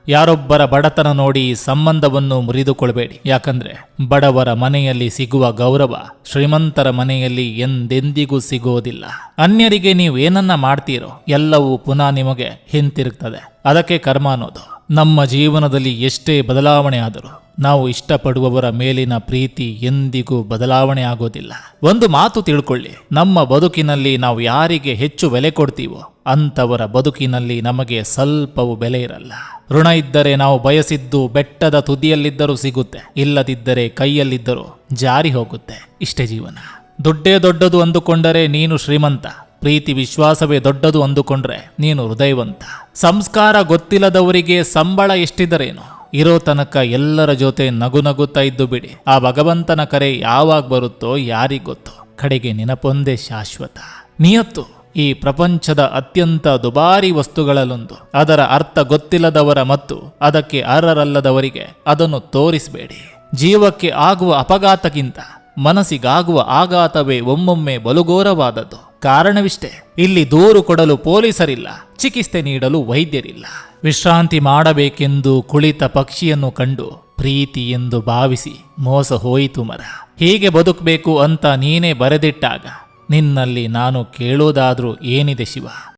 ಯಾರೊಬ್ಬರ ಬಡತನ ನೋಡಿ ಸಂಬಂಧವನ್ನು ಮುರಿದುಕೊಳ್ಬೇಡಿ. ಯಾಕಂದ್ರೆ ಬಡವರ ಮನೆಯಲ್ಲಿ ಸಿಗುವ ಗೌರವ ಶ್ರೀಮಂತರ ಮನೆಯಲ್ಲಿ ಎಂದೆಂದಿಗೂ ಸಿಗೋದಿಲ್ಲ. ಅನ್ಯರಿಗೆ ನೀವು ಏನನ್ನ ಮಾಡ್ತೀರೋ ಎಲ್ಲವೂ ಪುನಃ ನಿಮಗೆ ಹಿಂತಿರುಗ್ತದೆ. ಅದಕ್ಕೆ ಕರ್ಮ ಅನ್ನೋದು. ನಮ್ಮ ಜೀವನದಲ್ಲಿ ಎಷ್ಟೇ ಬದಲಾವಣೆ ಆದರೂ ನಾವು ಇಷ್ಟಪಡುವವರ ಮೇಲಿನ ಪ್ರೀತಿ ಎಂದಿಗೂ ಬದಲಾವಣೆ ಆಗೋದಿಲ್ಲ. ಒಂದು ಮಾತು ತಿಳ್ಕೊಳ್ಳಿ, ನಮ್ಮ ಬದುಕಿನಲ್ಲಿ ನಾವು ಯಾರಿಗೆ ಹೆಚ್ಚು ಬೆಲೆ ಕೊಡ್ತೀವೋ ಅಂಥವರ ಬದುಕಿನಲ್ಲಿ ನಮಗೆ ಸ್ವಲ್ಪವೂ ಬೆಲೆ ಇರಲ್ಲ. ಋಣ ಇದ್ದರೆ ನಾವು ಬಯಸಿದ್ದು ಬೆಟ್ಟದ ತುದಿಯಲ್ಲಿದ್ದರೂ ಸಿಗುತ್ತೆ, ಇಲ್ಲದಿದ್ದರೆ ಕೈಯಲ್ಲಿದ್ದರೂ ಜಾರಿ ಹೋಗುತ್ತೆ. ಇಷ್ಟೇ ಜೀವನ. ದುಡ್ಡೇ ದೊಡ್ಡದು ಅಂದುಕೊಂಡರೆ ನೀನು ಶ್ರೀಮಂತ, ಪ್ರೀತಿ ವಿಶ್ವಾಸವೇ ದೊಡ್ಡದು ಅಂದುಕೊಂಡ್ರೆ ನೀನು ಹೃದಯವಂತ. ಸಂಸ್ಕಾರ ಗೊತ್ತಿಲ್ಲದವರಿಗೆ ಸಂಬಳ ಎಷ್ಟಿದ್ದರೇನು, ಇರೋ ತನಕ ಎಲ್ಲರ ಜೊತೆ ನಗುತ್ತಾ ಇದ್ದು ಬಿಡಿ. ಆ ಭಗವಂತನ ಕರೆ ಯಾವಾಗ ಬರುತ್ತೋ ಯಾರಿಗೊತ್ತು. ಕಡೆಗೆ ನೆನಪೊಂದೇ ಶಾಶ್ವತ. ನಿಯತ್ತು ಈ ಪ್ರಪಂಚದ ಅತ್ಯಂತ ದುಬಾರಿ ವಸ್ತುಗಳಲ್ಲೊಂದು. ಅದರ ಅರ್ಥ ಗೊತ್ತಿಲ್ಲದವರ ಮತ್ತು ಅದಕ್ಕೆ ಅರ್ಹರಲ್ಲದವರಿಗೆ ಅದನ್ನು ತೋರಿಸಬೇಡಿ. ಜೀವಕ್ಕೆ ಆಗುವ ಅಪಘಾತಕ್ಕಿಂತ ಮನಸ್ಸಿಗಾಗುವ ಆಘಾತವೇ ಒಮ್ಮೊಮ್ಮೆ ಬಲುಘೋರವಾದದ್ದು. ಕಾರಣವಿಷ್ಟೇ, ಇಲ್ಲಿ ದೂರು ಕೊಡಲು ಪೊಲೀಸರಿಲ್ಲ, ಚಿಕಿತ್ಸೆ ನೀಡಲು ವೈದ್ಯರಿಲ್ಲ. ವಿಶ್ರಾಂತಿ ಮಾಡಬೇಕೆಂದು ಕುಳಿತ ಪಕ್ಷಿಯನ್ನು ಕಂಡು ಪ್ರೀತಿ ಎಂದು ಭಾವಿಸಿ ಮೋಸ ಹೋಯಿತು ಮರ. ಹೀಗೆ ಬದುಕಬೇಕು ಅಂತ ನೀನೇ ಬರೆದಿಟ್ಟಾಗ ನಿನ್ನಲ್ಲಿ ನಾನು ಕೇಳೋದಾದ್ರೂ ಏನಿದೆ ಶಿವ?